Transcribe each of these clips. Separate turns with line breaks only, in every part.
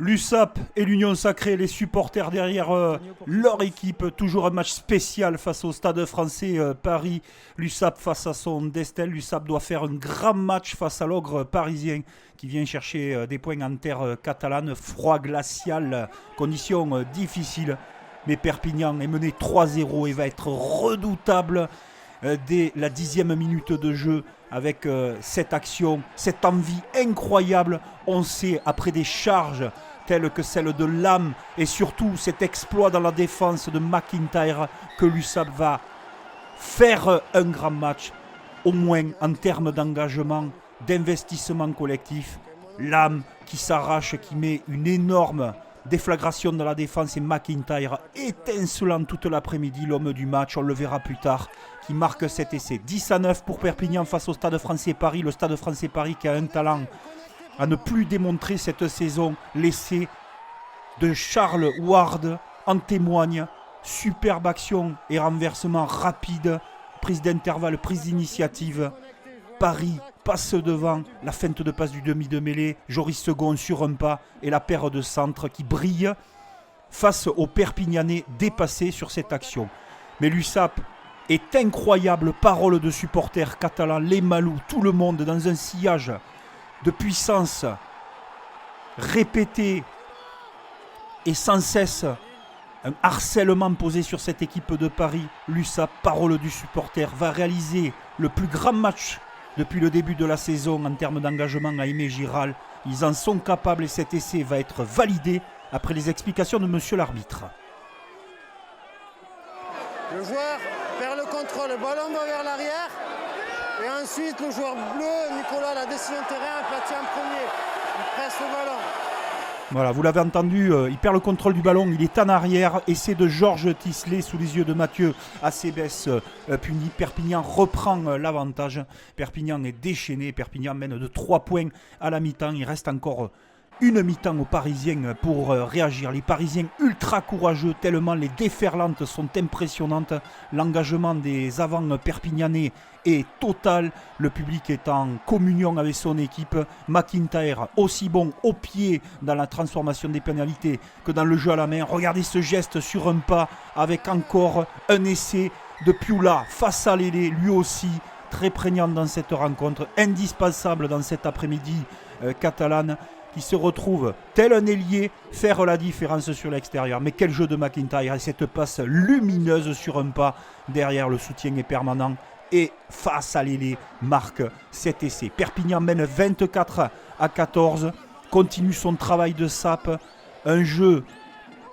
L'USAP et l'Union Sacrée, les supporters derrière leur équipe. Toujours un match spécial face au Stade Français Paris. L'USAP face à son destin. L'USAP doit faire un grand match face à l'ogre parisien qui vient chercher des points en terre catalane. Froid glacial, conditions difficiles. Mais Perpignan est mené 3-0 et va être redoutable dès la 10e minute de jeu avec cette action, cette envie incroyable. On sait, après des charges telles que celle de Lam et surtout cet exploit dans la défense de McIntyre, que l'USAP va faire un grand match, au moins en termes d'engagement, d'investissement collectif. Lam qui s'arrache, qui met une énorme déflagration dans la défense, et McIntyre étincelant toute l'après-midi, l'homme du match, on le verra plus tard, qui marque cet essai. 10-9 pour Perpignan face au Stade Français Paris. Le Stade Français Paris qui a un talent à ne plus démontrer cette saison. L'essai de Charles Ward en témoigne. Superbe action et renversement rapide. Prise d'intervalle, prise d'initiative. Paris passe devant, la feinte de passe du demi de mêlée, Joris Second sur un pas et la paire de centre qui brille face aux Perpignanais dépassés sur cette action. Mais l'USAP est incroyable, parole de supporters catalans, les Malous, tout le monde dans un sillage de puissance répété et sans cesse un harcèlement posé sur cette équipe de Paris. L'USAP, parole du supporter, va réaliser le plus grand match depuis le début de la saison en termes d'engagement à Aimé Giral. Ils en sont capables et cet essai va être validé après les explications de monsieur l'arbitre.
Le joueur perd le contrôle, le ballon va vers l'arrière. Et ensuite, le joueur bleu, Nicolas, la décision de terrain, aplatit en premier. Il presse le ballon.
Voilà, vous l'avez entendu, il perd le contrôle du ballon, il est en arrière. Essai de Georges Tisley sous les yeux de Mathieu Acebes puni. Perpignan reprend l'avantage. Perpignan est déchaîné. Perpignan mène de 3 points à la mi-temps. Il reste encore une mi-temps aux Parisiens pour réagir. Les Parisiens ultra courageux, tellement les déferlantes sont impressionnantes. L'engagement des avants perpignanais est total. Le public est en communion avec son équipe. McIntyre, aussi bon au pied dans la transformation des pénalités que dans le jeu à la main. Regardez ce geste sur un pas avec encore un essai de Piula face à Lélé, lui aussi très prégnant dans cette rencontre, indispensable dans cet après-midi catalane, qui se retrouve tel un ailier faire la différence sur l'extérieur. Mais quel jeu de McIntyre et cette passe lumineuse sur un pas derrière, le soutien est permanent et face à Lélé marque cet essai. Perpignan mène 24-14, continue son travail de sape, un jeu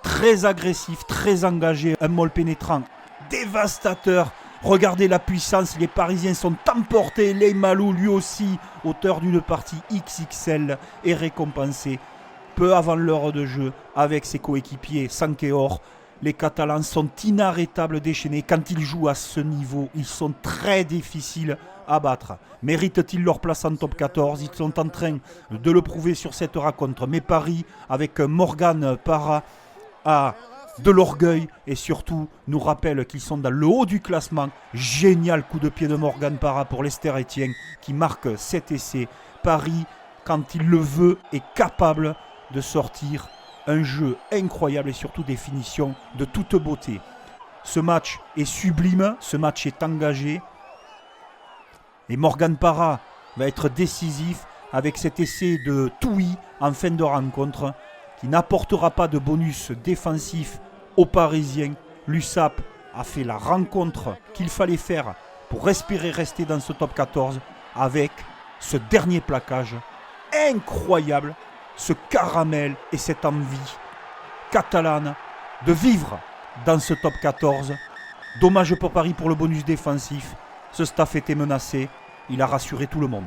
très agressif, très engagé, un môle pénétrant dévastateur. Regardez la puissance, les Parisiens sont emportés. Les Malou, lui aussi, auteur d'une partie XXL, est récompensé peu avant l'heure de jeu avec ses coéquipiers Sankeor. Les Catalans sont inarrêtables, déchaînés. Quand ils jouent à ce niveau, ils sont très difficiles à battre. Méritent-ils leur place en top 14 ? Ils sont en train de le prouver sur cette rencontre. Mais Paris, avec Morgan Parra, a de l'orgueil et surtout nous rappelle qu'ils sont dans le haut du classement. Génial coup de pied de Morgan Parra pour Lester Etienne qui marque cet essai. Paris, quand il le veut, est capable de sortir un jeu incroyable et surtout des finitions de toute beauté. Ce match est sublime, ce match est engagé et Morgan Parra va être décisif avec cet essai de Toui en fin de rencontre qui n'apportera pas de bonus défensif aux Parisiens. L'USAP a fait la rencontre qu'il fallait faire pour espérer rester dans ce top 14 avec ce dernier plaquage incroyable, ce caramel et cette envie catalane de vivre dans ce top 14. Dommage pour Paris pour le bonus défensif. Ce staff était menacé, il a rassuré tout le monde.